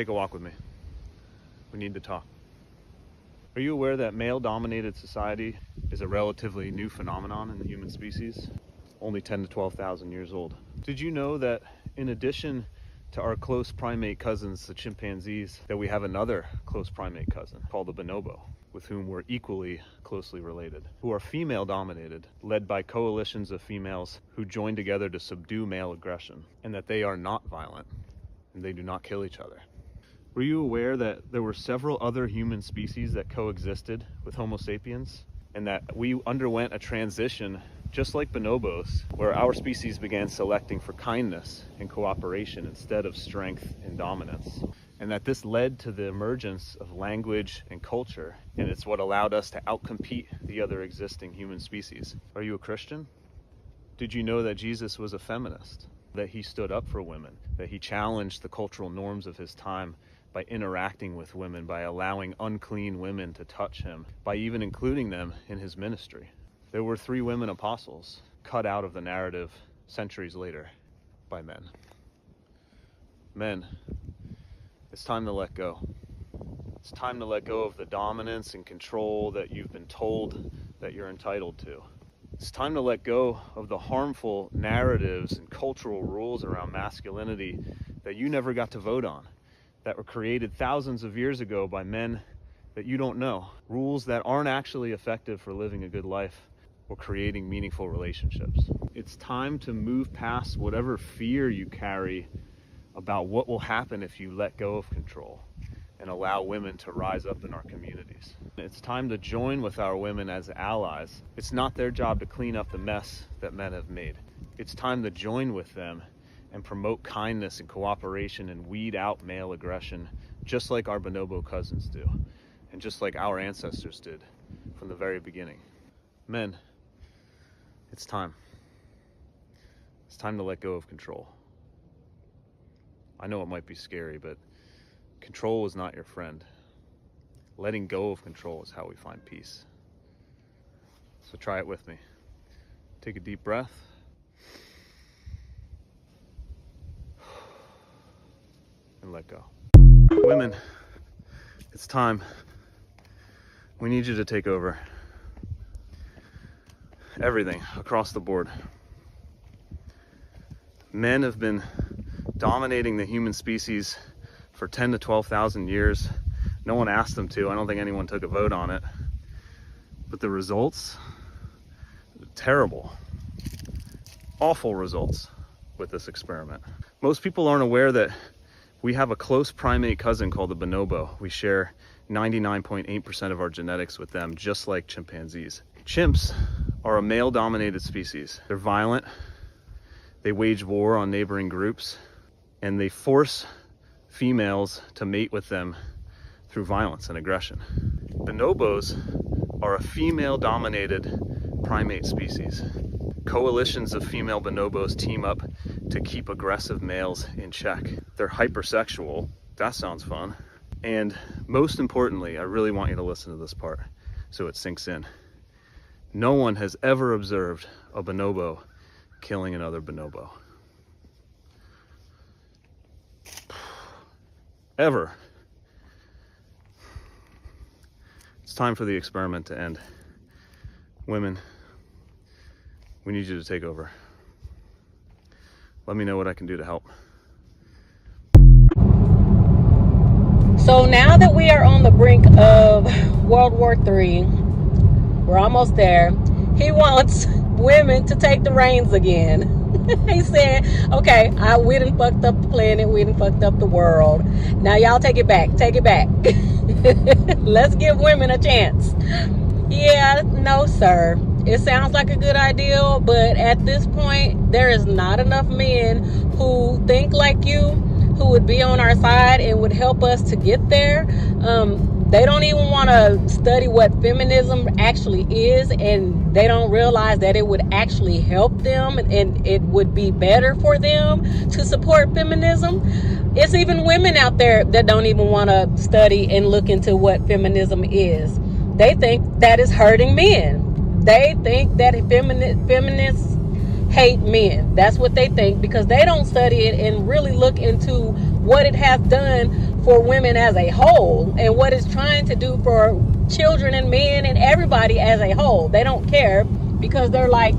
take a walk with me? We need to talk. Are you aware that male-dominated society is a relatively new phenomenon in the human species? Only 10 to 12,000 years old. Did you know that in addition to our close primate cousins, the chimpanzees, that we have another close primate cousin called the bonobo, with whom we're equally closely related, who are female-dominated, led by coalitions of females who join together to subdue male aggression, and that they are not violent, and they do not kill each other? Were you aware that there were several other human species that coexisted with Homo sapiens, and that we underwent a transition just like bonobos, where our species began selecting for kindness and cooperation instead of strength and dominance, and that this led to the emergence of language and culture, and it's what allowed us to outcompete the other existing human species? Are you a Christian? Did you know that Jesus was a feminist, that he stood up for women, that he challenged the cultural norms of his time by interacting with women, by allowing unclean women to touch him, by even including them in his ministry? There were 3 women apostles cut out of the narrative centuries later by men. Men, it's time to let go. It's time to let go of the dominance and control that you've been told that you're entitled to. It's time to let go of the harmful narratives and cultural rules around masculinity that you never got to vote on, that were created thousands of years ago by men that you don't know. Rules that aren't actually effective for living a good life or creating meaningful relationships. It's time to move past whatever fear you carry about what will happen if you let go of control and allow women to rise up in our communities. It's time to join with our women as allies. It's not their job to clean up the mess that men have made. It's time to join with them and promote kindness and cooperation and weed out male aggression, just like our bonobo cousins do, and just like our ancestors did from the very beginning. Men, it's time. It's time to let go of control. I know it might be scary, but control is not your friend. Letting go of control is how we find peace. So try it with me. Take a deep breath. And let go. Women, it's time. We need you to take over. Everything across the board. Men have been dominating the human species for 10 to 12,000 years. No one asked them to. I don't think anyone took a vote on it. But the results, terrible, awful results with this experiment. Most people aren't aware that we have a close primate cousin called the bonobo. We share 99.8% of our genetics with them, just like chimpanzees. Chimps are a male-dominated species. They're violent, they wage war on neighboring groups, and they force females to mate with them through violence and aggression. Bonobos are a female-dominated primate species. Coalitions of female bonobos team up to keep aggressive males in check. They're hypersexual. That sounds fun. And most importantly, I really want you to listen to this part so it sinks in. No one has ever observed a bonobo killing another bonobo. Ever. It's time for the experiment to end. Women, we need you to take over. Let me know what I can do to help. So now that we are on the brink of World War III, we're almost there. He wants women to take the reins again. He said, okay, we done fucked up the planet, we done fucked up the world. Now y'all take it back, take it back. Let's give women a chance. Yeah, no sir. It sounds like a good idea, but at this point, there is not enough men who think like you, who would be on our side and would help us to get there. They don't even want to study what feminism actually is, and they don't realize that it would actually help them and it would be better for them to support feminism. It's even women out there that don't even want to study and look into what feminism is. They think that is hurting men. They think that feminists hate men. That's what they think, because they don't study it and really look into what it has done for women as a whole and what it's trying to do for children and men and everybody as a whole. They don't care because they're like,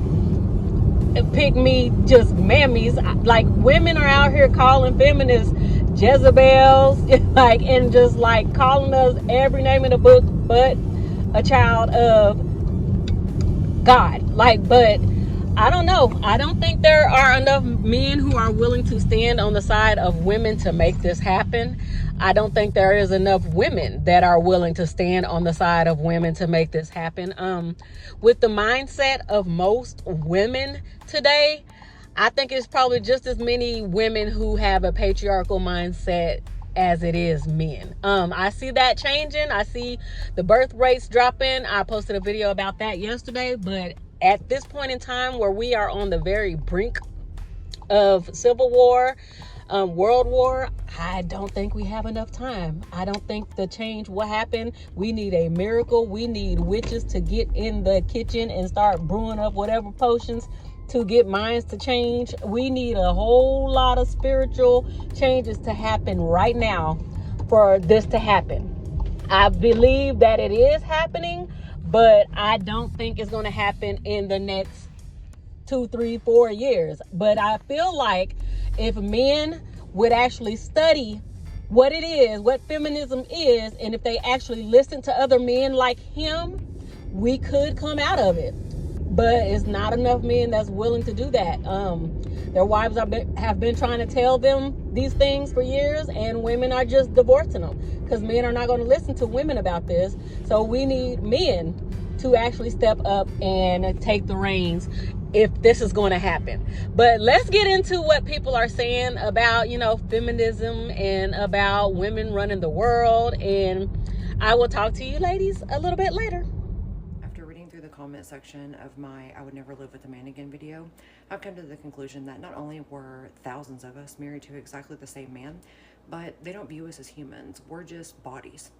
pick me, just mammies. Like, women are out here calling feminists Jezebels, like, and just like calling us every name in the book but a child of God. Like, but I don't know. I don't think there are enough men who are willing to stand on the side of women to make this happen. I don't think there is enough women that are willing to stand on the side of women to make this happen. With the mindset of most women today, I think it's probably just as many women who have a patriarchal mindset as it is men. I see that changing. I see the birth rates dropping. I posted a video about that yesterday, but at this point in time where we are on the very brink of civil war, world war, I don't think we have enough time. I don't think the change will happen. We need a miracle. We need witches to get in the kitchen and start brewing up whatever potions to get minds to change. We need a whole lot of spiritual changes to happen right now for this to happen. I believe that it is happening, but I don't think it's going to happen in the next 2, 3, 4 years. But I feel like if men would actually study what it is, what feminism is, and if they actually listen to other men like him, we could come out of it. But it's not enough men that's willing to do that. Their wives have been trying to tell them these things for years, and women are just divorcing them because men are not going to listen to women about this. So we need men to actually step up and take the reins if this is going to happen. But let's get into what people are saying about, feminism and about women running the world. And I will talk to you ladies a little bit later. The comment section of my I Would Never Live with a Man Again video, I've come to the conclusion that not only were thousands of us married to exactly the same man, but they don't view us as humans. We're just bodies,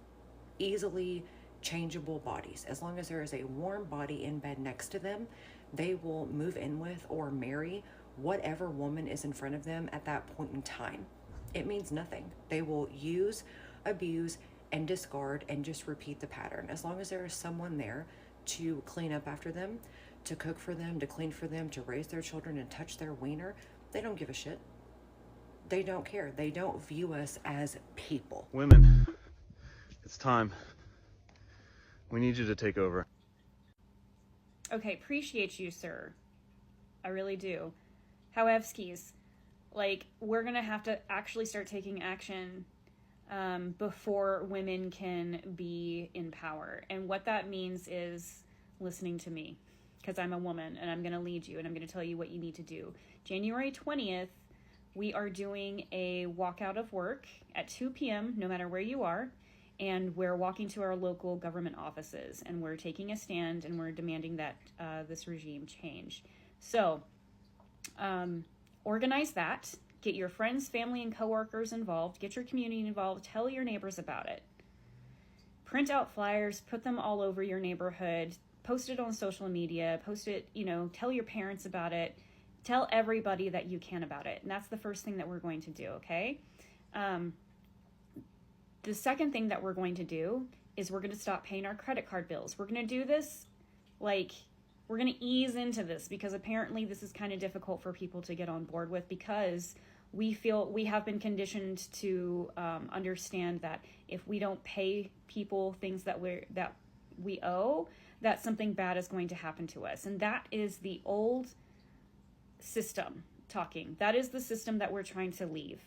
easily changeable bodies. As long as there is a warm body in bed next to them, they will move in with or marry whatever woman is in front of them at that point in time. It means nothing. They will use, abuse, and discard and just repeat the pattern. As long as there is someone there to clean up after them, to cook for them, to clean for them, to raise their children and touch their wiener, they don't give a shit. They don't care. They don't view us as people. Women, it's time. We need you to take over. Okay, appreciate you, sir. I really do. Howevskis, we're gonna have to actually start taking action before women can be in power. And what that means is listening to me, because I'm a woman and I'm going to lead you and I'm going to tell you what you need to do. January 20th, we are doing a walkout of work at 2 p.m. no matter where you are. And we're walking to our local government offices and we're taking a stand and we're demanding that this regime change. So organize that. Get your friends, family, and coworkers involved. Get your community involved. Tell your neighbors about it. Print out flyers. Put them all over your neighborhood. Post it on social media. Post it, tell your parents about it. Tell everybody that you can about it. And that's the first thing that we're going to do, okay? The second thing that we're going to do is we're going to stop paying our credit card bills. We're going to do this we're going to ease into this because apparently this is kind of difficult for people to get on board with because we feel we have been conditioned to understand that if we don't pay people things that we owe, that something bad is going to happen to us. And that is the old system talking. That is the system that we're trying to leave.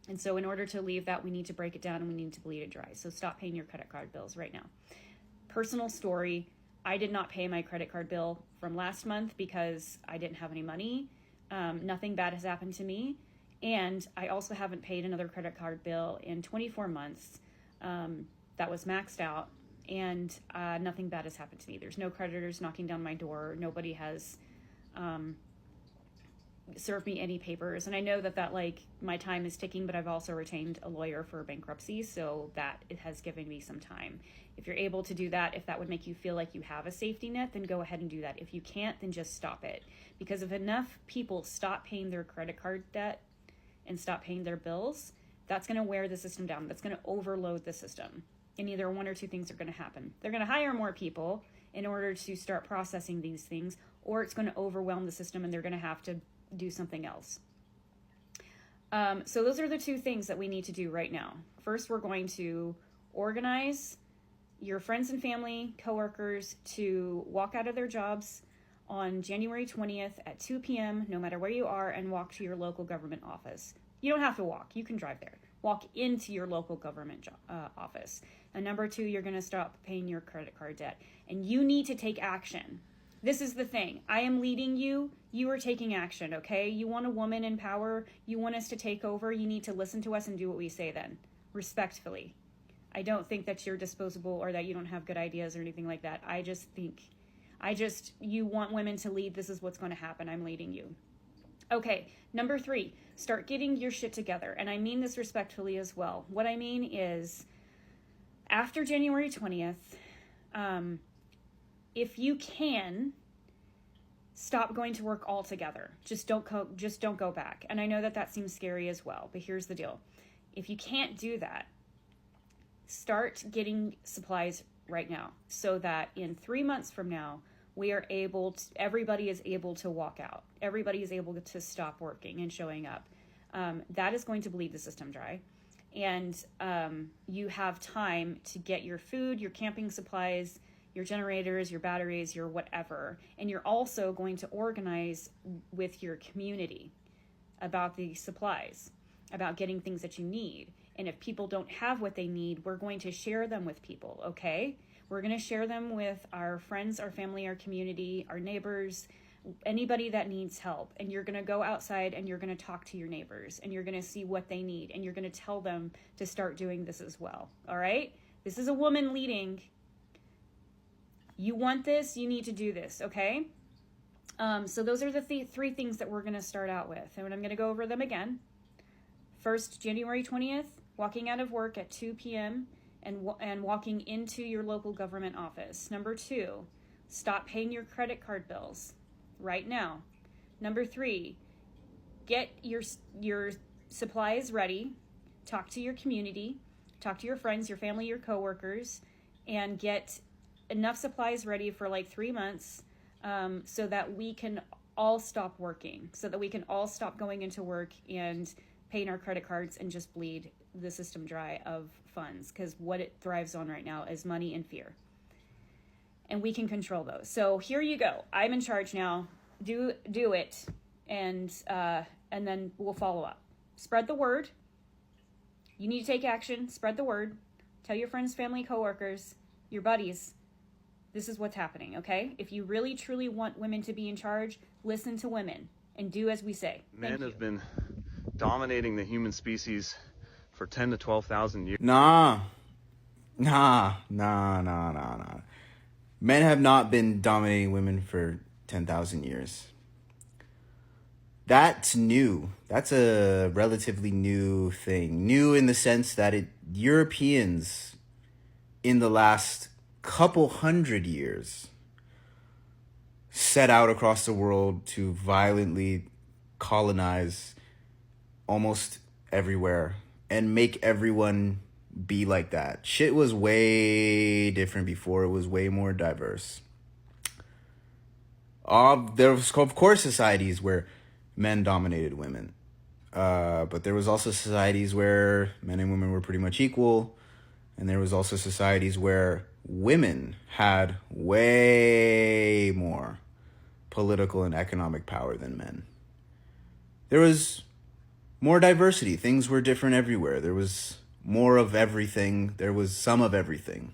And so in order to leave that, we need to break it down and we need to bleed it dry. So stop paying your credit card bills right now. Personal story. I did not pay my credit card bill from last month because I didn't have any money. Nothing bad has happened to me. And I also haven't paid another credit card bill in 24 months. That was maxed out. And nothing bad has happened to me. There's no creditors knocking down my door. Nobody has served me any papers. And I know that my time is ticking, but I've also retained a lawyer for bankruptcy. So that it has given me some time. If you're able to do that, if that would make you feel like you have a safety net, then go ahead and do that. If you can't, then just stop it. Because if enough people stop paying their credit card debt and stop paying their bills, That's going to wear the system down. That's going to overload the system. And either one or two things are going to happen. They're going to hire more people in order to start processing these things, or it's going to overwhelm the system and they're going to have to do something else. So those are the two things that we need to do right now. First, we're going to organize your friends and family, coworkers to walk out of their jobs on January 20th at 2 p.m., no matter where you are, and walk to your local government office. You don't have to walk. You can drive there. Walk into your local government office. And number two, you're going to stop paying your credit card debt. And you need to take action. This is the thing. I am leading you. You are taking action, okay? You want a woman in power. You want us to take over. You need to listen to us and do what we say then, respectfully. I don't think that you're disposable or that you don't have good ideas or anything like that. You want women to lead. This is what's going to happen. I'm leading you. Okay, number three, start getting your shit together. And I mean this respectfully as well. What I mean is, after January 20th, if you can, stop going to work altogether. Just don't go back. And I know that seems scary as well, but here's the deal. If you can't do that, start getting supplies right now so that in 3 months from now, everybody is able to walk out. Everybody is able to stop working and showing up. That is going to bleed the system dry. And you have time to get your food, your camping supplies, your generators, your batteries, your whatever. And you're also going to organize with your community about the supplies, about getting things that you need. And if people don't have what they need, we're going to share them with people, okay? We're going to share them with our friends, our family, our community, our neighbors, anybody that needs help. And you're going to go outside and you're going to talk to your neighbors and you're going to see what they need. And you're going to tell them to start doing this as well, all right? This is a woman leading. You want this, you need to do this, okay? So those are the three things that we're going to start out with. And I'm going to go over them again. First, January 20th, walking out of work at 2 p.m. and walking into your local government office. Number two, stop paying your credit card bills right now. Number three, get your supplies ready. Talk to your community. Talk to your friends, your family, your coworkers, and get enough supplies ready for like 3 months so that we can all stop working, so that we can all stop going into work and paying our credit cards and just bleed the system dry of funds, because what it thrives on right now is money and fear. And we can control those. So here you go. I'm in charge now. Do it, and then we'll follow up. Spread the word. You need to take action. Spread the word. Tell your friends, family, coworkers, your buddies. This is what's happening, okay? If you really, truly want women to be in charge, listen to women and do as we say. Men have been dominating the human species for 10 to 12,000 years. Nah. Men have not been dominating women for 10,000 years. That's new. That's a relatively new thing. New in the sense that Europeans in the last couple hundred years set out across the world to violently colonize almost everywhere and make everyone be like that. Shit was way different before. It was way more diverse. There was, of course, societies where men dominated women. But there was also societies where men and women were pretty much equal. And there was also societies where women had way more political and economic power than men. There was more diversity. Things were different everywhere. There was more of everything. There was some of everything.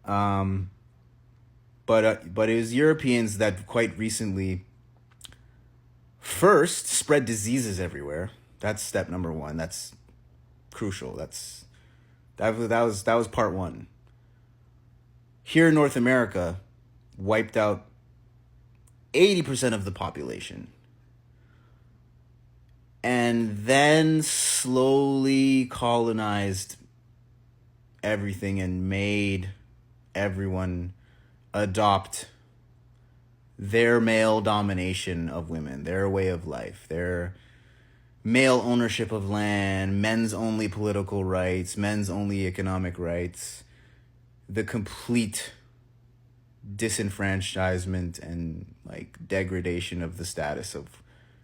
But it was Europeans that quite recently first spread diseases everywhere. That's step number one. That's crucial. That was part one. Here in North America, wiped out 80% of the population. And then slowly colonized everything and made everyone adopt their male domination of women, their way of life, their male ownership of land, men's only political rights, men's only economic rights, the complete disenfranchisement and like degradation of the status of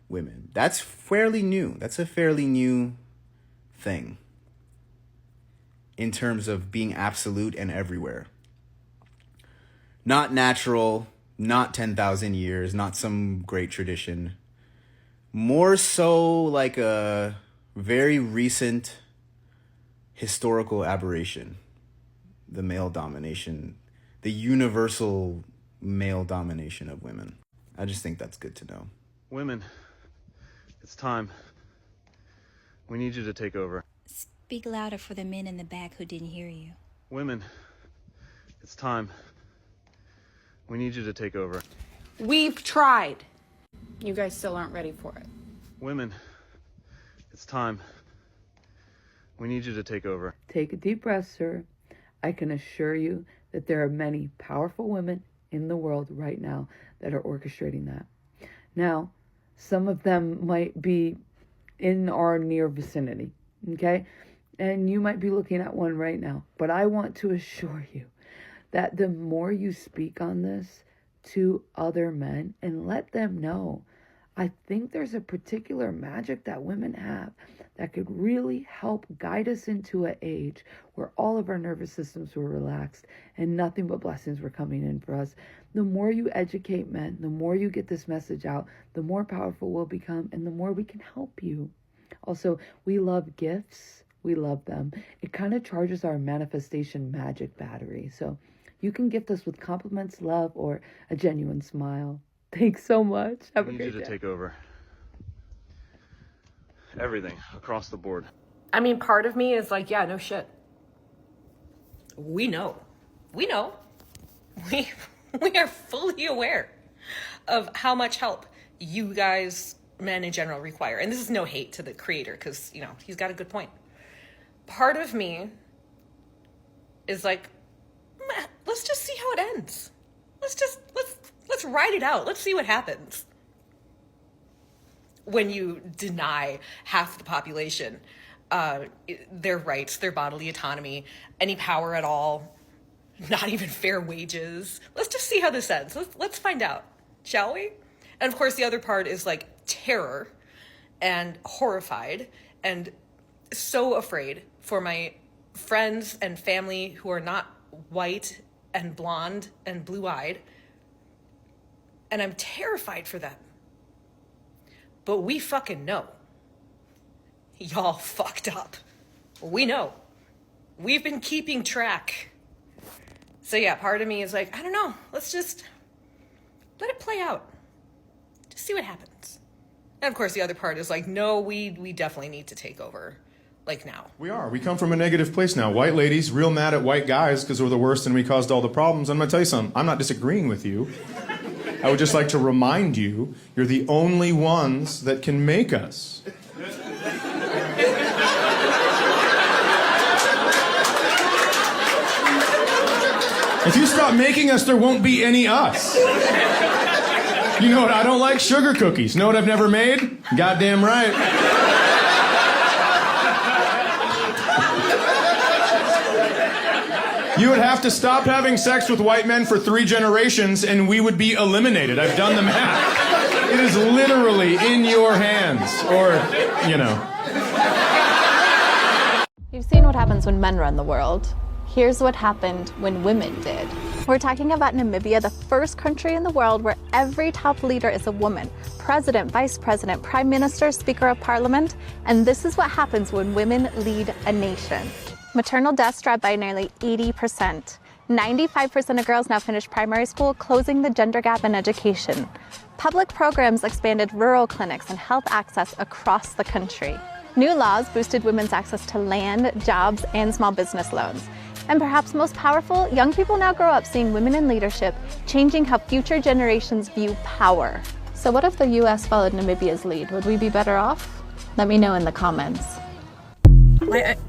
women. That's fairly new. That's a fairly new thing in terms of being absolute and everywhere. Not natural, not 10,000 years, not some great tradition. More so like a very recent historical aberration. The male domination, the universal male domination of women. I just think that's good to know. Women, it's time. We need you to take over. Speak louder for the men in the back who didn't hear you. Women, it's time. We need you to take over. We've tried. You guys still aren't ready for it. Women, it's time. We need you to take over. Take a deep breath, sir. I can assure you that there are many powerful women in the world right now that are orchestrating that. Now, some of them might be in our near vicinity, okay? And you might be looking at one right now. But I want to assure you that the more you speak on this to other men and let them know, I think there's a particular magic that women have that could really help guide us into an age where all of our nervous systems were relaxed and nothing but blessings were coming in for us. The more you educate men, the more you get this message out, the more powerful we'll become and the more we can help you. Also, we love gifts. We love them. It kind of charges our manifestation magic battery. So you can gift us with compliments, love, or a genuine smile. Thanks so much. Have a We great need you day. to take over. Everything, across the board. I mean, part of me is like, yeah, no shit. We know. We know. We are fully aware of how much help you guys, men in general, require. And this is no hate to the creator because, you know, he's got a good point. Part of me is like, man, let's just see how it ends. Let's ride it out. Let's see what happens. When you deny half the population their rights, their bodily autonomy, any power at all, not even fair wages. Let's just see how this ends. Let's find out, shall we? And of course, the other part is like terror and horrified and so afraid for my friends and family who are not white and blonde and blue-eyed. And I'm terrified for them. But we fucking know. Y'all fucked up. We know. We've been keeping track. So yeah, part of me is like, I don't know. Let's just let it play out. Just see what happens. And of course, the other part is like, no, we definitely need to take over. Like now. We are. We come from a negative place now. White ladies real mad at white guys because we're the worst and we caused all the problems. I'm going to tell you something. I'm not disagreeing with you. I would just like to remind you, you're the only ones that can make us. If you stop making us, there won't be any us. You know what? I don't like sugar cookies. Know what I've never made? Goddamn right. You would have to stop having sex with white men for 3 generations and we would be eliminated. I've done the math. It is literally in your hands. Or, you know. You've seen what happens when men run the world. Here's what happened when women did. We're talking about Namibia, the first country in the world where every top leader is a woman. President, vice president, prime minister, speaker of parliament. And this is what happens when women lead a nation. Maternal deaths dropped by nearly 80%. 95% of girls now finish primary school, closing the gender gap in education. Public programs expanded rural clinics and health access across the country. New laws boosted women's access to land, jobs, and small business loans. And perhaps most powerful, young people now grow up seeing women in leadership, changing how future generations view power. So what if the US followed Namibia's lead? Would we be better off? Let me know in the comments.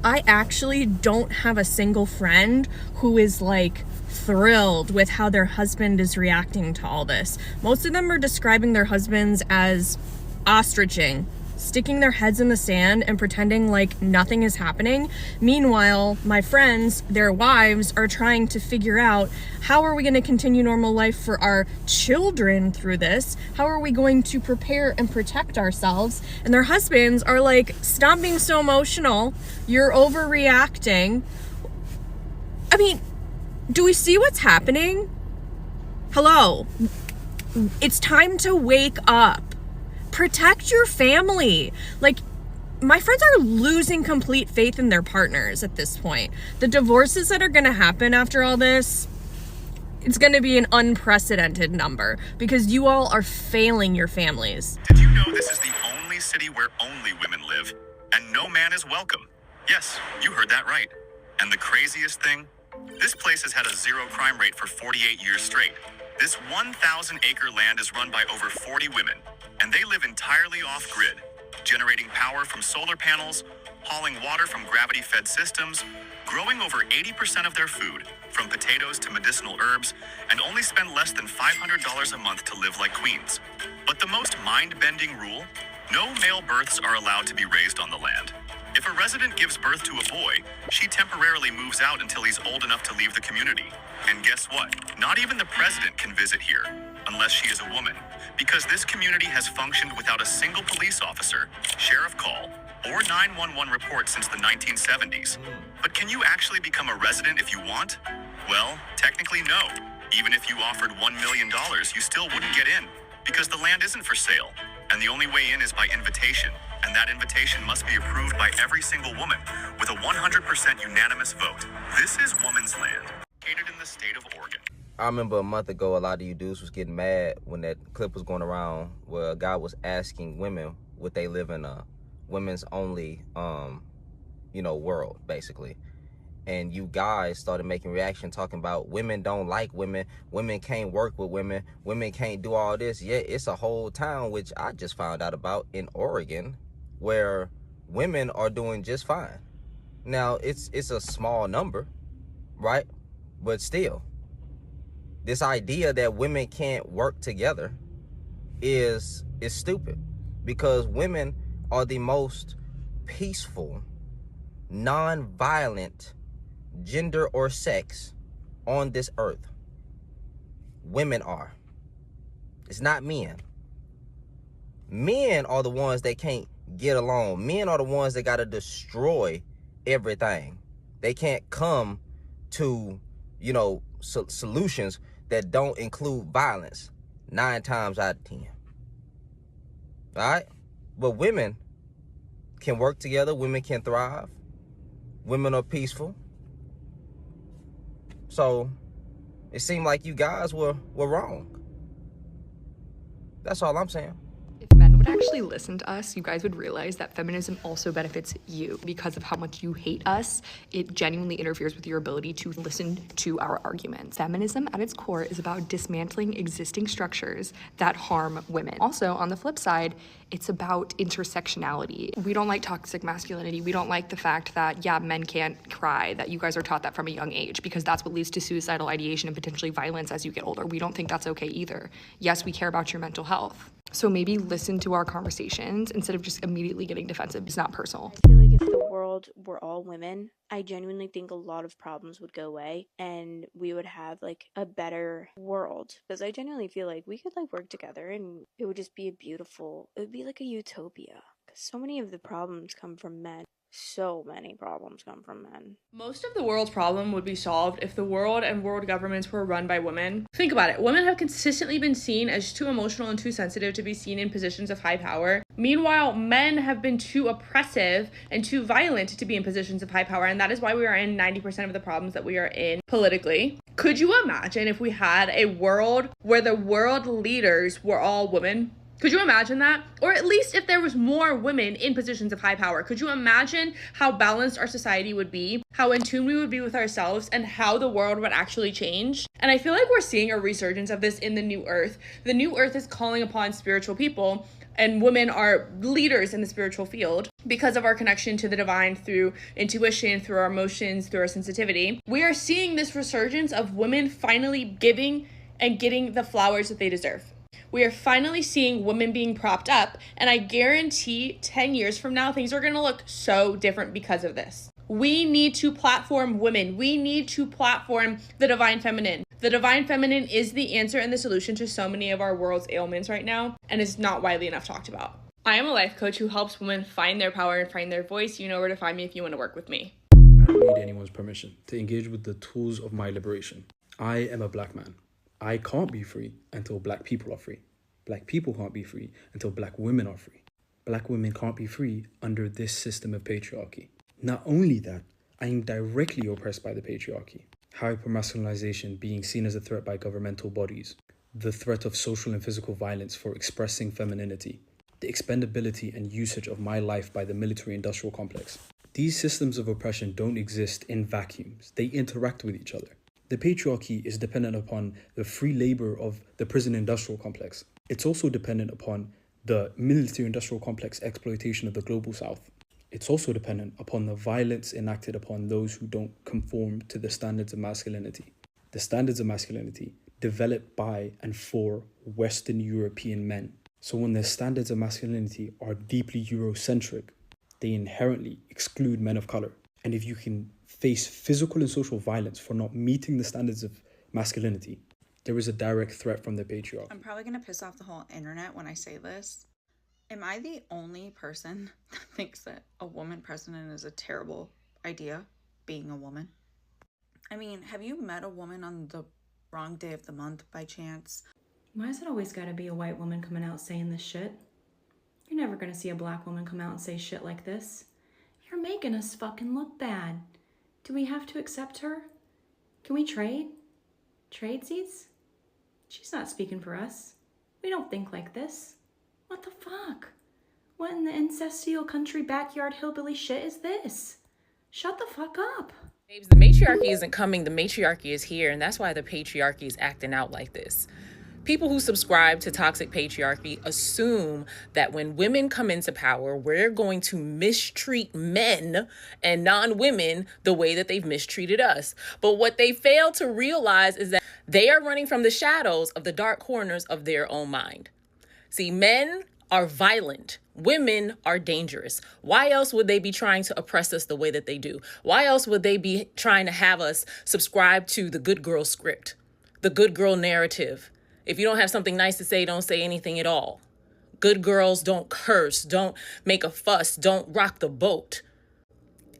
I actually don't have a single friend who is like thrilled with how their husband is reacting to all this. Most of them are describing their husbands as ostriching sticking their heads in the sand and pretending like nothing is happening. Meanwhile, my friends, their wives, are trying to figure out, how are we going to continue normal life for our children through this? How are we going to prepare and protect ourselves? And their husbands are like, stop being so emotional. You're overreacting. I mean, do we see what's happening? Hello. It's time to wake up. Protect your family. Like, my friends are losing complete faith in their partners at this point. The divorces that are going to happen after all this, it's going to be an unprecedented number because you all are failing your families. Did you know this is the only city where only women live and no man is welcome? Yes, you heard that right. And the craziest thing? This place has had a zero crime rate for 48 years straight. This 1,000-acre land is run by over 40 women, and they live entirely off-grid, generating power from solar panels, hauling water from gravity-fed systems, growing over 80% of their food, from potatoes to medicinal herbs, and only spend less than $500 a month to live like queens. But the most mind-bending rule? No male births are allowed to be raised on the land. If a resident gives birth to a boy, she temporarily moves out until he's old enough to leave the community. And guess what? Not even the president can visit here, unless she is a woman, because this community has functioned without a single police officer, sheriff call, or 911 report since the 1970s. But can you actually become a resident if you want? Well, technically no. Even if you offered $1 million, you still wouldn't get in, because the land isn't for sale, and the only way in is by invitation. And that invitation must be approved by every single woman with a 100% unanimous vote. This is Woman's Land, located in the state of Oregon. I remember a month ago, a lot of you dudes was getting mad when that clip was going around where a guy was asking women would they live in a women's only, world, basically. And you guys started making reaction talking about women don't like women, women can't work with women, women can't do all this. Yeah, it's a whole town, which I just found out about in Oregon, where women are doing just fine. Now, it's a small number, right? But still, this idea that women can't work together is stupid, because women are the most peaceful, non-violent gender or sex on this earth. Women are. It's not men. Men are the ones that can't get along. Men are the ones that got to destroy everything. They can't come to, solutions that don't include violence 9 times out of 10. All right? But women can work together. Women can thrive. Women are peaceful. So it seemed like you guys were wrong. That's all I'm saying. If men would actually listen to us, you guys would realize that feminism also benefits you. Because of how much you hate us, it genuinely interferes with your ability to listen to our arguments. Feminism at its core is about dismantling existing structures that harm women. Also, on the flip side, it's about intersectionality. We don't like toxic masculinity. We don't like the fact that, men can't cry, that you guys are taught that from a young age, because that's what leads to suicidal ideation and potentially violence as you get older. We don't think that's okay either. Yes, we care about your mental health. So maybe listen to our conversations instead of just immediately getting defensive. It's not personal. I feel like if the world were all women, I genuinely think a lot of problems would go away and we would have a better world. Because I genuinely feel like we could work together and it would just be it would be like a utopia. Because so many of the problems come from men. So many problems come from men. Most of the world's problem would be solved if the world and world governments were run by women. Think about it. Women have consistently been seen as too emotional and too sensitive to be seen in positions of high power. Meanwhile, men have been too oppressive and too violent to be in positions of high power, and that is why we are in 90% of the problems that we are in politically. Could you imagine if we had a world where the world leaders were all women? Could you imagine that? Or at least if there was more women in positions of high power. Could you imagine how balanced our society would be, how in tune we would be with ourselves, and how the world would actually change? And I feel like we're seeing a resurgence of this in the New Earth. The New Earth is calling upon spiritual people, and women are leaders in the spiritual field because of our connection to the divine through intuition, through our emotions, through our sensitivity. We are seeing this resurgence of women finally giving and getting the flowers that they deserve. We are finally seeing women being propped up, and I guarantee 10 years from now, things are gonna look so different because of this. We need to platform women. We need to platform the divine feminine. The divine feminine is the answer and the solution to so many of our world's ailments right now, and is not widely enough talked about. I am a life coach who helps women find their power and find their voice. You know where to find me if you want to work with me. I don't need anyone's permission to engage with the tools of my liberation. I am a black man. I can't be free until black people are free. Black people can't be free until black women are free. Black women can't be free under this system of patriarchy. Not only that, I am directly oppressed by the patriarchy. Hypermasculinization being seen as a threat by governmental bodies. The threat of social and physical violence for expressing femininity. The expendability and usage of my life by the military-industrial complex. These systems of oppression don't exist in vacuums. They interact with each other. The patriarchy is dependent upon the free labor of the prison-industrial complex. It's also dependent upon the military-industrial complex exploitation of the global south. It's also dependent upon the violence enacted upon those who don't conform to the standards of masculinity. The standards of masculinity developed by and for Western European men. So when the standards of masculinity are deeply Eurocentric, they inherently exclude men of color. And if you can face physical and social violence for not meeting the standards of masculinity, there is a direct threat from the patriarchy. I'm probably going to piss off the whole internet when I say this. Am I the only person that thinks that a woman president is a terrible idea, being a woman? I mean, have you met a woman on the wrong day of the month by chance? Why is it always gotta be a white woman coming out saying this shit? You're never gonna see a black woman come out and say shit like this. You're making us fucking look bad. Do we have to accept her? Can we trade? Tradesies? She's not speaking for us. We don't think like this. What the fuck? What in the ancestral country backyard hillbilly shit is this? Shut the fuck up. Babes, the matriarchy isn't coming, the matriarchy is here, and that's why the patriarchy is acting out like this. People who subscribe to toxic patriarchy assume that when women come into power, we're going to mistreat men and non-women the way that they've mistreated us. But what they fail to realize is that they are running from the shadows of the dark corners of their own mind. See, men are violent. Women are dangerous. Why else would they be trying to oppress us the way that they do? Why else would they be trying to have us subscribe to the good girl script, the good girl narrative? If you don't have something nice to say, don't say anything at all. Good girls don't curse, don't make a fuss, don't rock the boat.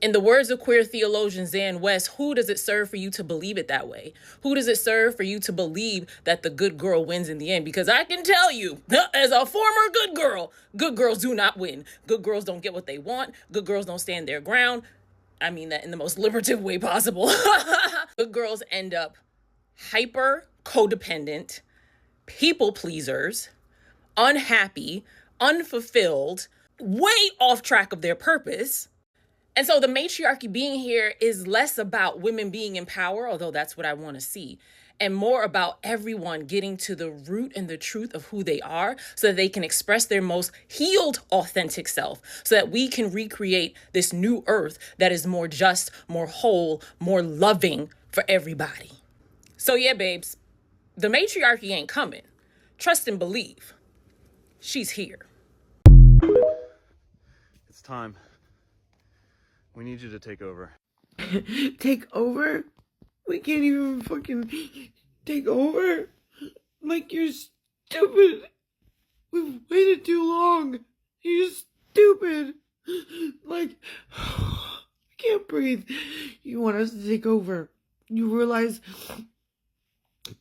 In the words of queer theologian Zan West, who does it serve for you to believe it that way? Who does it serve for you to believe that the good girl wins in the end? Because I can tell you, as a former good girls do not win. Good girls don't get what they want. Good girls don't stand their ground. I mean that in the most liberative way possible. Good girls end up hyper codependent, people pleasers, unhappy, unfulfilled, way off track of their purpose. And so the matriarchy being here is less about women being in power, although that's what I want to see, and more about everyone getting to the root and the truth of who they are so that they can express their most healed, authentic self, so that we can recreate this new earth that is more just, more whole, more loving for everybody. So yeah, babes, the matriarchy ain't coming. Trust and believe. She's here. It's time. We need you to take over. Take over? We can't even fucking take over? Like, you're stupid. We've waited too long. You're stupid. Like, I can't breathe. You want us to take over. You realize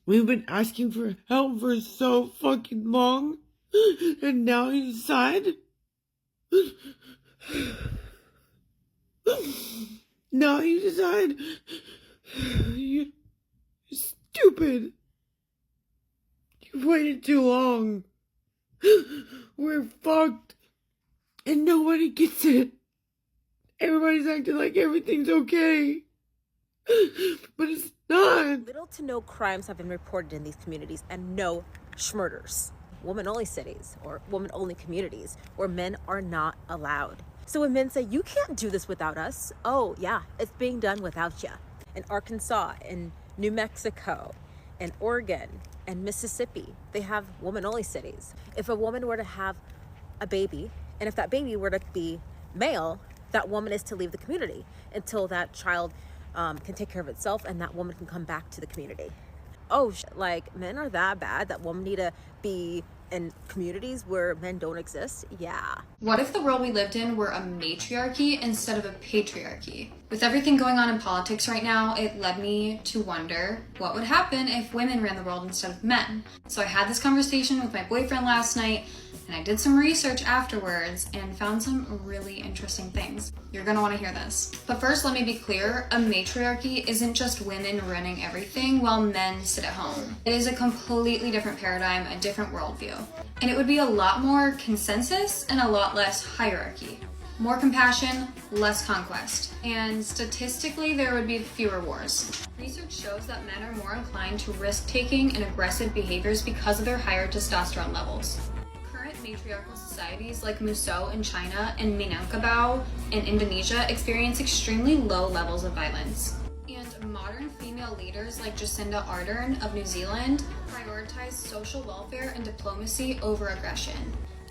we've been asking for help for so fucking long, and now you decide? Now you decide? You're stupid. You've waited too long. We're fucked. And nobody gets it. Everybody's acting like everything's okay. But it's not. Little to no crimes have been reported in these communities, and no schmurders. Woman-only cities or woman-only communities where men are not allowed. So when men say, you can't do this without us, oh yeah, it's being done without you. In Arkansas, in New Mexico, and Oregon and Mississippi, they have woman-only cities. If a woman were to have a baby, and if that baby were to be male, that woman is to leave the community until that child can take care of itself and that woman can come back to the community. Oh, like men are that bad that women need to be in communities where men don't exist? Yeah. What if the world we lived in were a matriarchy instead of a patriarchy? With everything going on in politics right now, it led me to wonder what would happen if women ran the world instead of men. So I had this conversation with my boyfriend last night, and I did some research afterwards and found some really interesting things. You're gonna wanna hear this. But first, let me be clear, a matriarchy isn't just women running everything while men sit at home. It is a completely different paradigm, a different worldview. And it would be a lot more consensus and a lot less hierarchy. More compassion, less conquest. And statistically, there would be fewer wars. Research shows that men are more inclined to risk-taking and aggressive behaviors because of their higher testosterone levels. Current matriarchal societies like Musou in China and Minangkabau in Indonesia experience extremely low levels of violence. And modern female leaders like Jacinda Ardern of New Zealand prioritize social welfare and diplomacy over aggression.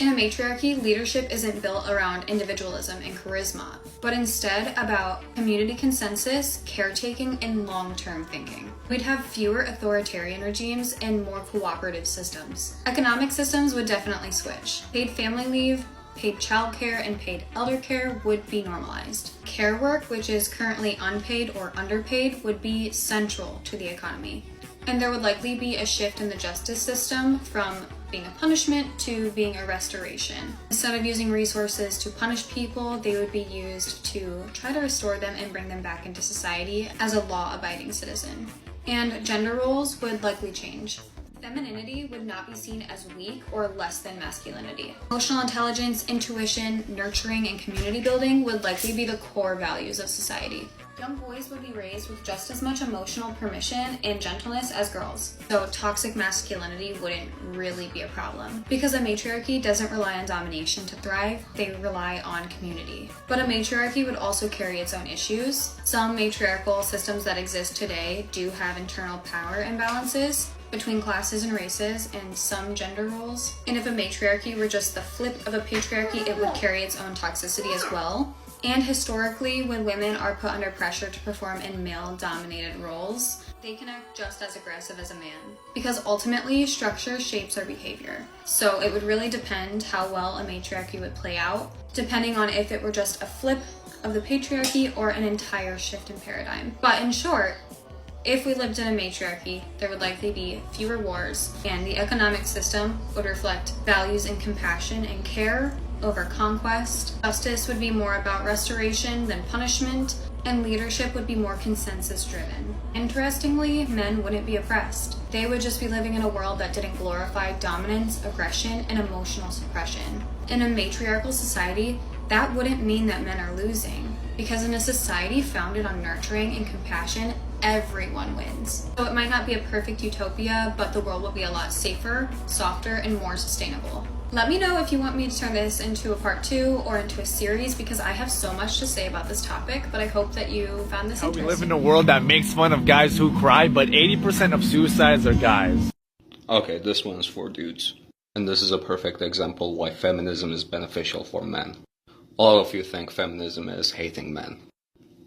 In a matriarchy, leadership isn't built around individualism and charisma, but instead about community consensus, caretaking, and long-term thinking. We'd have fewer authoritarian regimes and more cooperative systems. Economic systems would definitely switch. Paid family leave, paid childcare, and paid elder care would be normalized. Care work, which is currently unpaid or underpaid, would be central to the economy. And there would likely be a shift in the justice system from being a punishment to being a restoration. Instead of using resources to punish people, they would be used to try to restore them and bring them back into society as a law-abiding citizen. And gender roles would likely change. Femininity would not be seen as weak or less than masculinity. Emotional intelligence, intuition, nurturing, and community building would likely be the core values of society. Young boys would be raised with just as much emotional permission and gentleness as girls, so toxic masculinity wouldn't really be a problem. Because a matriarchy doesn't rely on domination to thrive, they rely on community. But a matriarchy would also carry its own issues. Some matriarchal systems that exist today do have internal power imbalances between classes and races and some gender roles. And if a matriarchy were just the flip of a patriarchy, it would carry its own toxicity as well. And historically, when women are put under pressure to perform in male-dominated roles, they can act just as aggressive as a man. Because ultimately, structure shapes our behavior. So it would really depend how well a matriarchy would play out, depending on if it were just a flip of the patriarchy or an entire shift in paradigm. But in short, if we lived in a matriarchy, there would likely be fewer wars, and the economic system would reflect values in compassion and care over conquest. Justice would be more about restoration than punishment, and leadership would be more consensus-driven. Interestingly, men wouldn't be oppressed. They would just be living in a world that didn't glorify dominance, aggression, and emotional suppression. In a matriarchal society, that wouldn't mean that men are losing, because in a society founded on nurturing and compassion, everyone wins. So it might not be a perfect utopia, but the world will be a lot safer, softer, and more sustainable. Let me know if you want me to turn this into a part 2 or into a series, because I have so much to say about this topic, but I hope that you found this interesting. We live in a world that makes fun of guys who cry, but 80% of suicides are guys. Okay, this one's for dudes. And this is a perfect example why feminism is beneficial for men. All of you think feminism is hating men.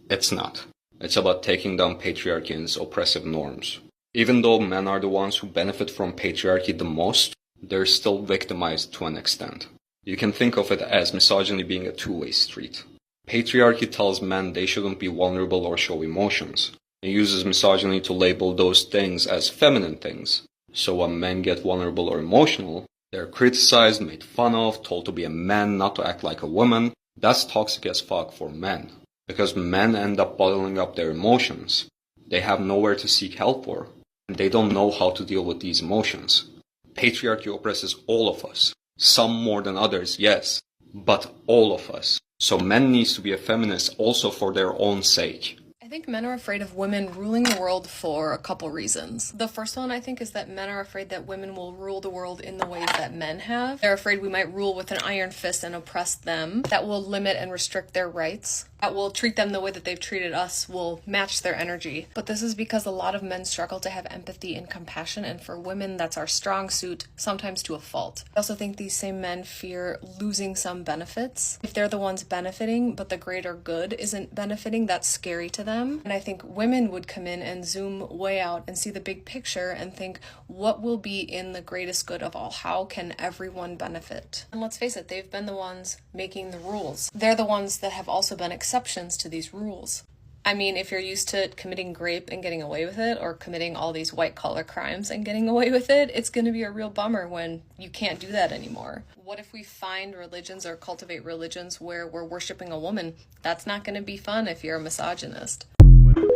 It's not. It's about taking down patriarchy and its oppressive norms. Even though men are the ones who benefit from patriarchy the most, they're still victimized to an extent. You can think of it as misogyny being a two-way street. Patriarchy tells men they shouldn't be vulnerable or show emotions. It uses misogyny to label those things as feminine things. So when men get vulnerable or emotional, they're criticized, made fun of, told to be a man, not to act like a woman. That's toxic as fuck for men. Because men end up bottling up their emotions. They have nowhere to seek help for. And they don't know how to deal with these emotions. Patriarchy oppresses all of us. Some more than others, yes. But all of us. So men needs to be a feminist also for their own sake. I think think men are afraid of women ruling the world for a couple reasons. The first one, I think, is that men are afraid that women will rule the world in the ways that men have. They're afraid we might rule with an iron fist and oppress them. That will limit and restrict their rights. That will treat them the way that they've treated us, will match their energy. But this is because a lot of men struggle to have empathy and compassion, and for women, that's our strong suit, sometimes to a fault. I also think these same men fear losing some benefits. If they're the ones benefiting, but the greater good isn't benefiting, that's scary to them. And I think women would come in and zoom way out and see the big picture and think, what will be in the greatest good of all? How can everyone benefit? And let's face it, they've been the ones making the rules. They're the ones that have also been exceptions to these rules. I mean, if you're used to committing rape and getting away with it, or committing all these white-collar crimes and getting away with it, it's going to be a real bummer when you can't do that anymore. What if we find religions or cultivate religions where we're worshiping a woman? That's not going to be fun if you're a misogynist. Women,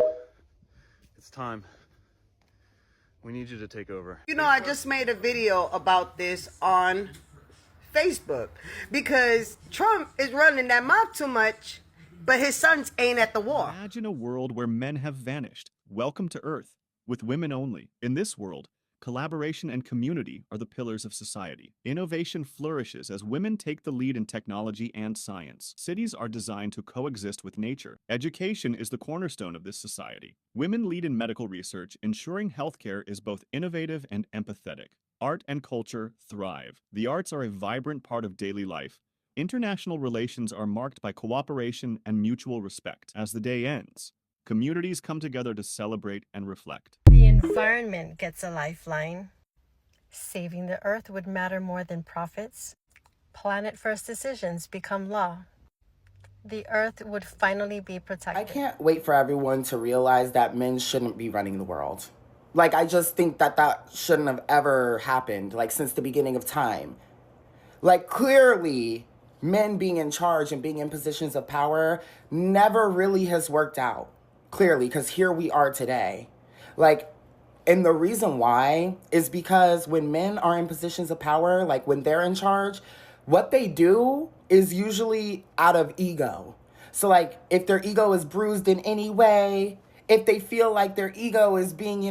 it's time. We need you to take over. You know, I just made a video about this on Facebook because Trump is running that mouth too much, but his sons ain't at the war. Imagine a world where men have vanished. Welcome to Earth, with women only. In this world, collaboration and community are the pillars of society. Innovation flourishes as women take the lead in technology and science. Cities are designed to coexist with nature. Education is the cornerstone of this society. Women lead in medical research, ensuring healthcare is both innovative and empathetic. Art and culture thrive. The arts are a vibrant part of daily life. International relations are marked by cooperation and mutual respect. As the day ends, communities come together to celebrate and reflect. The environment gets a lifeline. Saving the earth would matter more than profits. Planet-first decisions become law. The earth would finally be protected. I can't wait for everyone to realize that men shouldn't be running the world. Like, I just think that that shouldn't have ever happened, like, since the beginning of time. Like, clearly, men being in charge and being in positions of power never really has worked out. Clearly, because here we are today. Like, and the reason why is because when men are in positions of power, like when they're in charge, what they do is usually out of ego. So like, if their ego is bruised in any way, if they feel like their ego is being,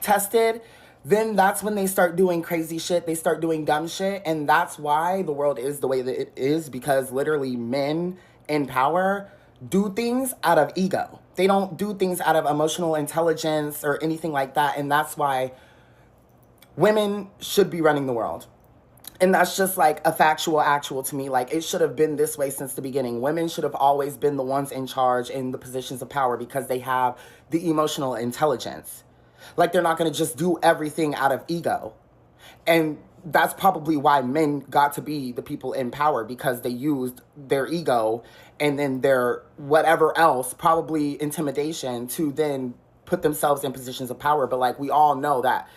tested, then that's when they start doing crazy shit. They start doing dumb shit. And that's why the world is the way that it is, because literally men in power do things out of ego. They don't do things out of emotional intelligence or anything like that. And that's why women should be running the world. And that's just like a actual to me. Like, it should have been this way since the beginning. Women should have always been the ones in charge in the positions of power because they have the emotional intelligence. Like, they're not going to just do everything out of ego. And that's probably why men got to be the people in power, because they used their ego and then their whatever else, probably intimidation, to then put themselves in positions of power. But like, we all know that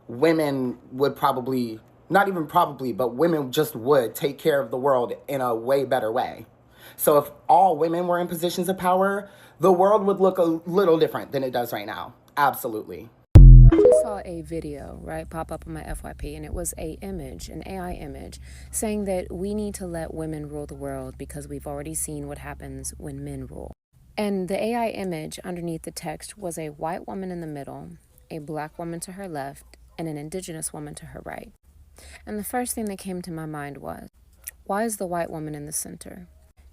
women would probably, not even probably, but women just would take care of the world in a way better way. So if all women were in positions of power, the world would look a little different than it does right now. Absolutely. I just saw a video, right, pop up on my FYP, and it was an AI image, saying that we need to let women rule the world because we've already seen what happens when men rule. And the AI image underneath the text was a white woman in the middle, a black woman to her left, and an indigenous woman to her right. And the first thing that came to my mind was, why is the white woman in the center?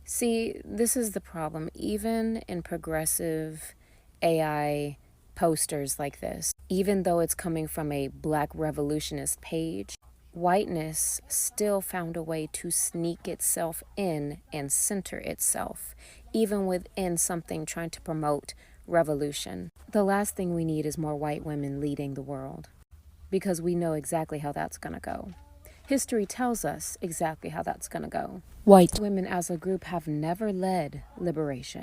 See, this is the problem. Even in progressive AI posters like this, even though it's coming from a black revolutionist page, whiteness still found a way to sneak itself in and center itself, even within something trying to promote revolution. The last thing we need is more white women leading the world, because we know exactly how that's going to go. History tells us exactly how that's going to go. White women as a group have never led liberation.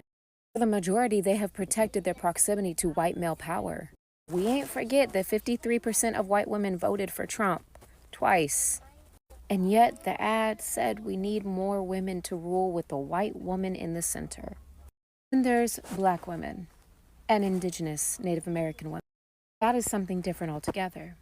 For the majority, they have protected their proximity to white male power. We ain't forget that 53% of white women voted for Trump twice. And yet the ad said we need more women to rule with a white woman in the center. And there's black women and indigenous Native American women. That is something different altogether,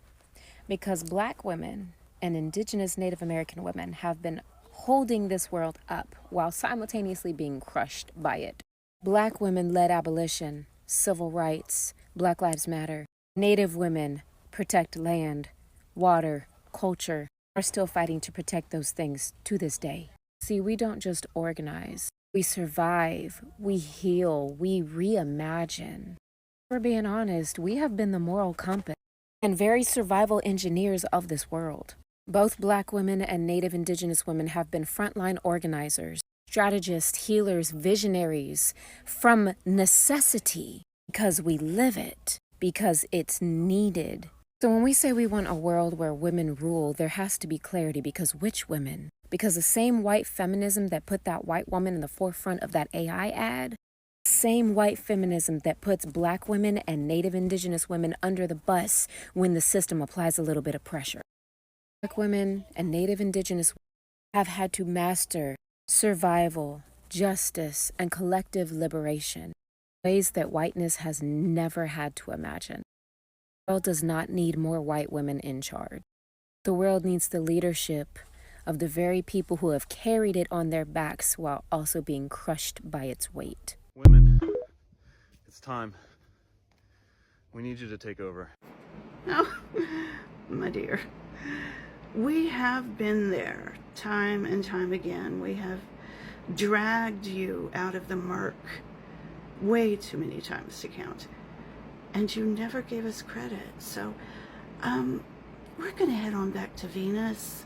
because black women and indigenous Native American women have been holding this world up while simultaneously being crushed by it. Black women led abolition, civil rights, Black Lives Matter. Native women protect land, water, culture, are still fighting to protect those things to this day. See, we don't just organize. We survive, we heal, we reimagine. For being honest, we have been the moral compass and very survival engineers of this world. Both Black women and Native Indigenous women have been frontline organizers, strategists, healers, visionaries from necessity because we live it, because it's needed. So when we say we want a world where women rule, there has to be clarity, because which women? Because the same white feminism that put that white woman in the forefront of that AI ad, same white feminism that puts Black women and Native Indigenous women under the bus when the system applies a little bit of pressure. Black women and Native Indigenous women have had to master survival, justice, and collective liberation, ways that whiteness has never had to imagine. The world does not need more white women in charge. The world needs the leadership of the very people who have carried it on their backs while also being crushed by its weight. Women, it's time. We need you to take over. Oh, my dear. We have been there time and time again. We have dragged you out of the murk way too many times to count. And you never gave us credit. So, we're gonna head on back to Venus.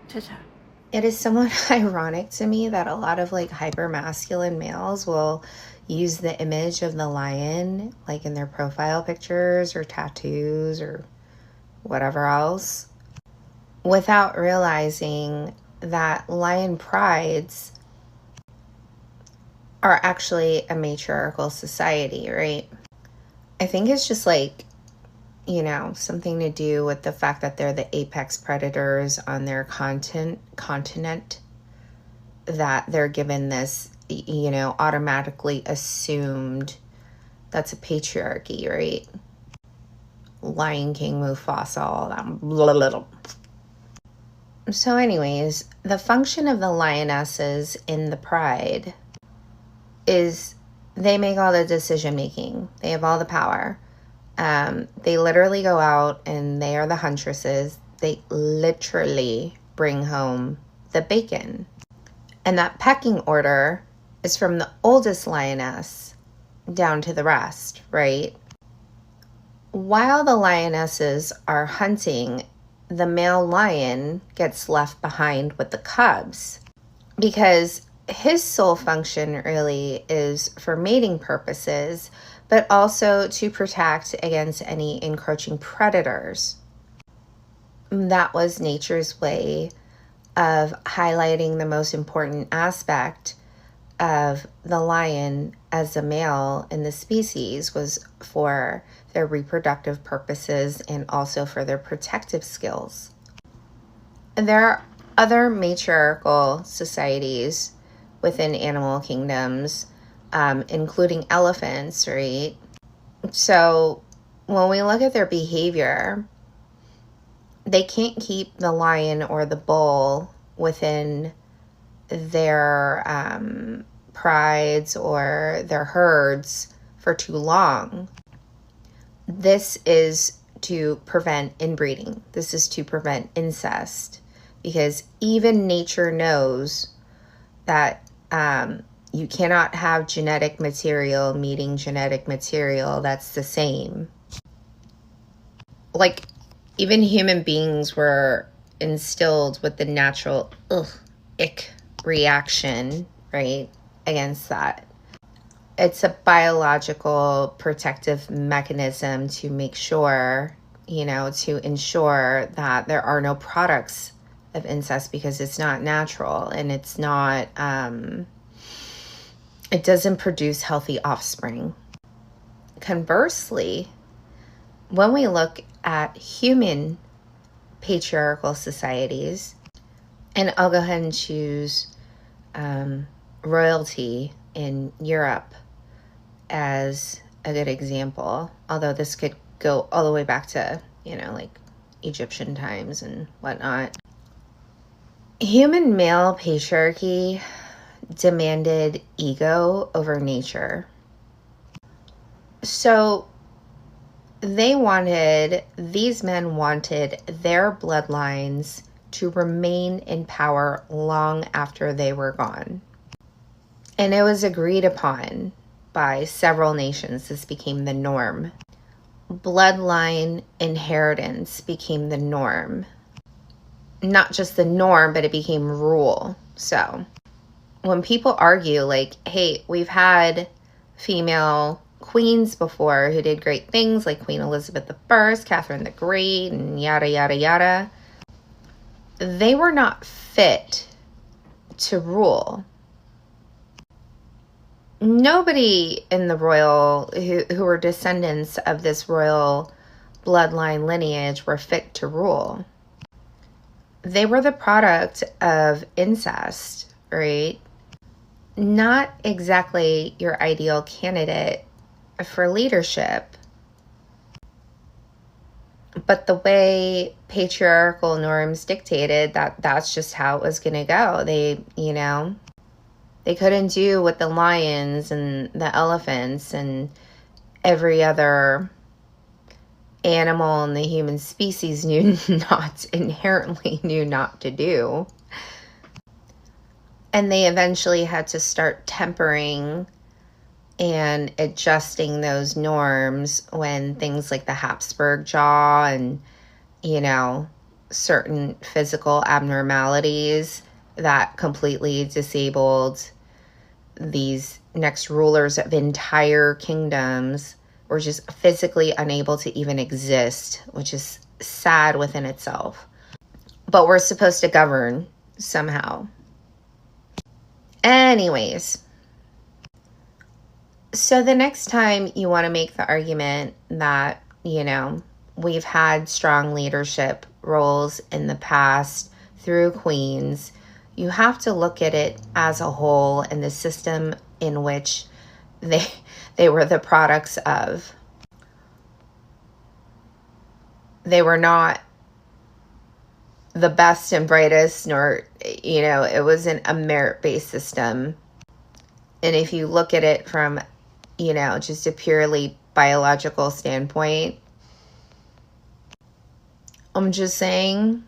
Ta-ta. It is somewhat ironic to me that a lot of like hyper-masculine males will use the image of the lion like in their profile pictures or tattoos or whatever else, without realizing that lion prides are actually a matriarchal society, right? I think it's just like, you know, something to do with the fact that they're the apex predators on their continent, that they're given this, you know, automatically assumed that's a patriarchy, right? Lion King, Mufasa, all that. Blah, blah, blah. So anyways, the function of the lionesses in the pride is they make all the decision making. They have all the power. They literally go out and they are the huntresses. They literally bring home the bacon. And that pecking order is from the oldest lioness down to the rest, right? While the lionesses are hunting, the male lion gets left behind with the cubs because his sole function really is for mating purposes, but also to protect against any encroaching predators. That was nature's way of highlighting the most important aspect of the lion as a male in the species, was for their reproductive purposes and also for their protective skills. And there are other matriarchal societies within animal kingdoms, including elephants, right? So when we look at their behavior, they can't keep the lion or the bull within their prides or their herds for too long. This is to prevent inbreeding. This is to prevent incest, because even nature knows that you cannot have genetic material meeting genetic material that's the same. Like, even human beings were instilled with the natural ick reaction, right, against that. It's a biological protective mechanism to make sure, you know, to ensure that there are no products of incest, because it's not natural and it's not, it doesn't produce healthy offspring. Conversely, when we look at human patriarchal societies, and I'll go ahead and choose royalty in Europe as a good example, although this could go all the way back to, you know, like Egyptian times and whatnot. Human male patriarchy demanded ego over nature. So these men wanted their bloodlines to remain in power long after they were gone. And it was agreed upon by several nations. This became the norm. Bloodline inheritance became the norm. Not just the norm, but it became rule. So when people argue like, hey, we've had female queens before who did great things, like Queen Elizabeth I, Catherine the Great, and yada, yada, yada, they were not fit to rule. Nobody in the royal, who were descendants of this royal bloodline lineage, were fit to rule. They were the product of incest, right? Not exactly your ideal candidate for leadership. But the way patriarchal norms dictated, that's just how it was going to go. They couldn't do what the lions and the elephants and every other animal in the human species inherently knew not to do. And they eventually had to start tempering and adjusting those norms when things like the Habsburg jaw and, certain physical abnormalities that completely disabled these next rulers of entire kingdoms were just physically unable to even exist, which is sad within itself. But we're supposed to govern somehow. Anyways, so the next time you want to make the argument that, we've had strong leadership roles in the past through queens, you have to look at it as a whole and the system in which they were the products of. They were not the best and brightest, nor, it wasn't a merit-based system. And if you look at it from, just a purely biological standpoint, I'm just saying,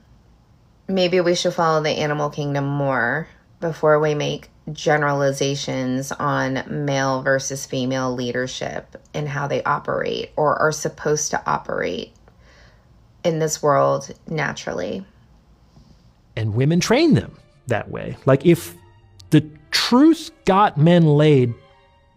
maybe we should follow the animal kingdom more before we make generalizations on male versus female leadership and how they operate or are supposed to operate in this world naturally. And women train them that way. Like, if the truth got men laid,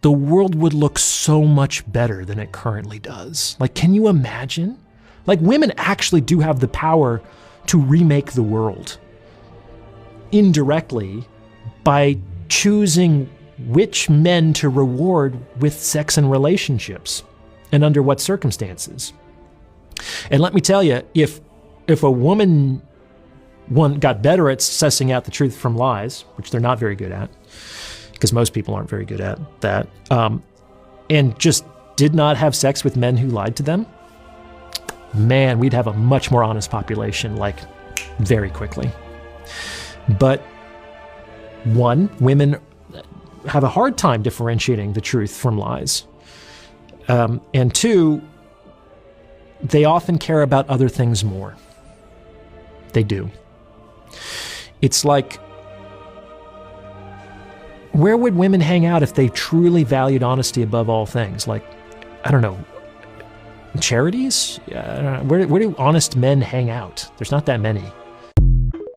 the world would look so much better than it currently does. Like, can you imagine? Like, women actually do have the power to remake the world indirectly by choosing which men to reward with sex and relationships and under what circumstances. And let me tell you, if a woman got better at sussing out the truth from lies, which they're not very good at, because most people aren't very good at that, and just did not have sex with men who lied to them, man, we'd have a much more honest population, like, very quickly. But one, women have a hard time differentiating the truth from lies. And two, they often care about other things more. They do. It's like, where would women hang out if they truly valued honesty above all things? Like, I don't know, charities? Where do honest men hang out? There's not that many.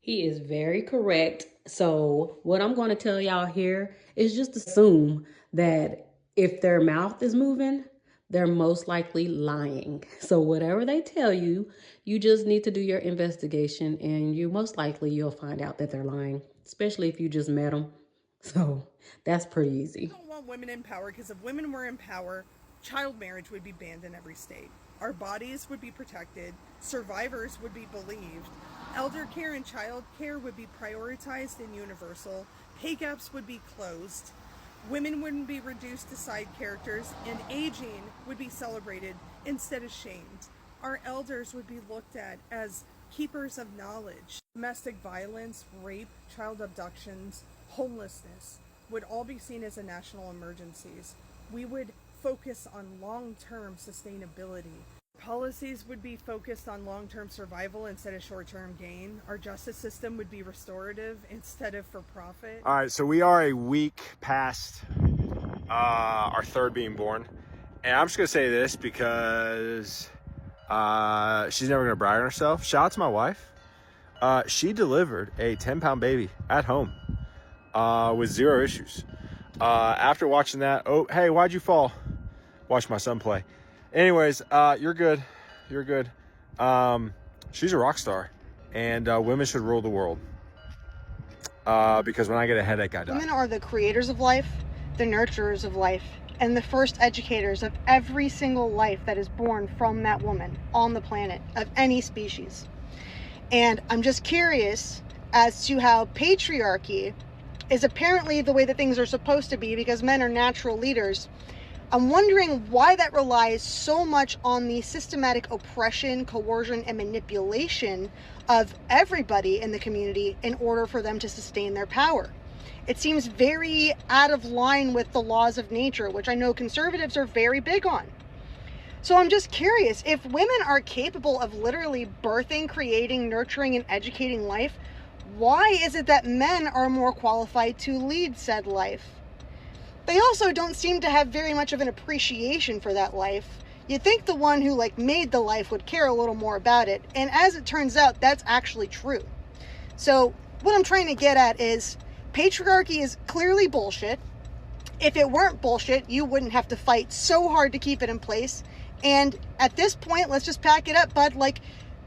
He is very correct. So what I'm going to tell y'all here is just assume that if their mouth is moving, they're most likely lying. So whatever they tell you, you just need to do your investigation, and you'll find out that they're lying, especially if you just met them. So that's pretty easy. We don't want women in power, because if women were in power, child marriage would be banned in every state. Our bodies would be protected. Survivors would be believed. Elder care and child care would be prioritized and universal. Pay gaps would be closed. Women wouldn't be reduced to side characters, and aging would be celebrated instead of shamed. Our elders would be looked at as keepers of knowledge. Domestic violence, rape, child abductions, homelessness, would all be seen as a national emergencies. We would focus on long-term sustainability. Policies would be focused on long-term survival instead of short-term gain. Our justice system would be restorative instead of for profit. All right, so we are a week past our third being born. And I'm just gonna say this because she's never gonna brag on herself. Shout out to my wife. She delivered a 10-pound baby at home with 0 issues. After watching that, oh, hey, why'd you fall? Watch my son play. Anyways, you're good. You're good. She's a rock star, and women should rule the world. Because when I get a headache, I die. Women are the creators of life, the nurturers of life, and the first educators of every single life that is born from that woman on the planet, of any species. And I'm just curious as to how patriarchy is apparently the way that things are supposed to be because men are natural leaders. I'm wondering why that relies so much on the systematic oppression, coercion, and manipulation of everybody in the community in order for them to sustain their power. It seems very out of line with the laws of nature, which I know conservatives are very big on. So I'm just curious, if women are capable of literally birthing, creating, nurturing, and educating life, why is it that men are more qualified to lead said life? They also don't seem to have very much of an appreciation for that life. You'd think the one who made the life would care a little more about it, and as it turns out, that's actually true. So what I'm trying to get at is patriarchy is clearly bullshit. If it weren't bullshit, you wouldn't have to fight so hard to keep it in place. And at this point, let's just pack it up, bud.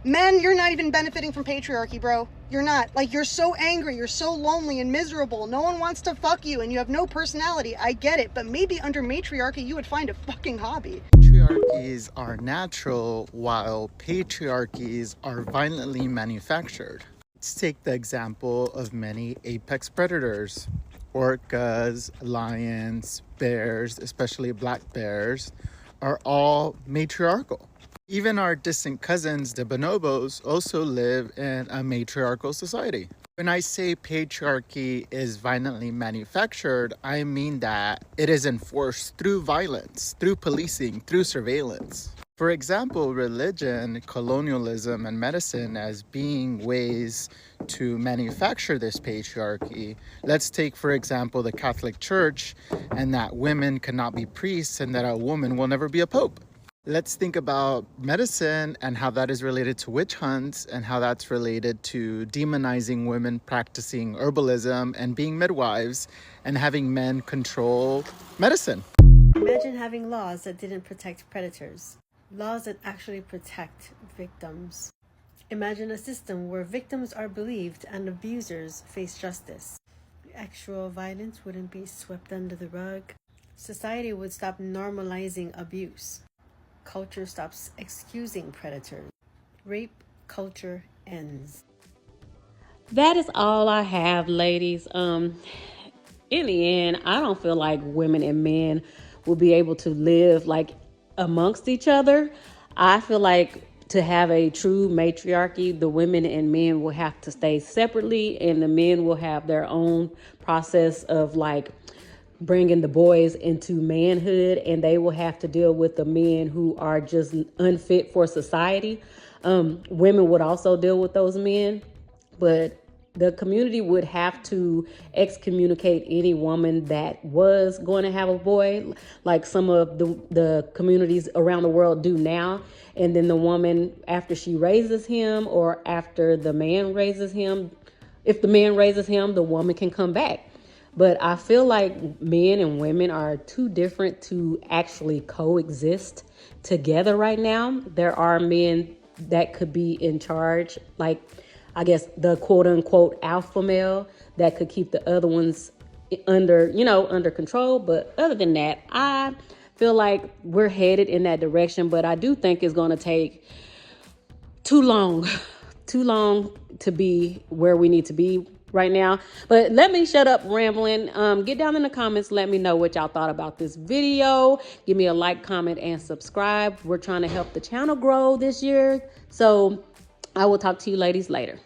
Men, you're not even benefiting from patriarchy, bro. You're not. You're so angry, you're so lonely and miserable. No one wants to fuck you and you have no personality. I get it, but maybe under matriarchy, you would find a fucking hobby. Patriarchies are natural while patriarchies are violently manufactured. Let's take the example of many apex predators. Orcas, lions, bears, especially black bears, are all matriarchal. Even our distant cousins, the bonobos, also live in a matriarchal society. When I say patriarchy is violently manufactured, I mean that it is enforced through violence, through policing, through surveillance. For example, religion, colonialism, and medicine as being ways to manufacture this patriarchy. Let's take, for example, the Catholic Church and that women cannot be priests and that a woman will never be a pope. Let's think about medicine and how that is related to witch hunts and how that's related to demonizing women practicing herbalism and being midwives and having men control medicine. Imagine having laws that didn't protect predators, laws that actually protect victims. Imagine a system where victims are believed and abusers face justice. Actual violence wouldn't be swept under the rug. Society would stop normalizing abuse. Culture stops excusing predators. Rape culture ends. That is all I have, ladies. In the end, I don't feel like women and men will be able to live amongst each other. I feel like to have a true matriarchy, the women and men will have to stay separately, and the men will have their own process of bringing the boys into manhood, and they will have to deal with the men who are just unfit for society. Women would also deal with those men, but the community would have to excommunicate any woman that was going to have a boy, like some of the communities around the world do now. And then the woman, after she raises him or after the man raises him, if the man raises him, the woman can come back. But I feel like men and women are too different to actually coexist together right now. There are men that could be in charge, I guess the quote unquote alpha male that could keep the other ones under control. But other than that, I feel like we're headed in that direction. But I do think it's going to take too long to be where we need to be right now. But let me shut up rambling. Get down in the comments. Let me know what y'all thought about this video. Give me a like, comment, and subscribe. We're trying to help the channel grow this year. So I will talk to you ladies later.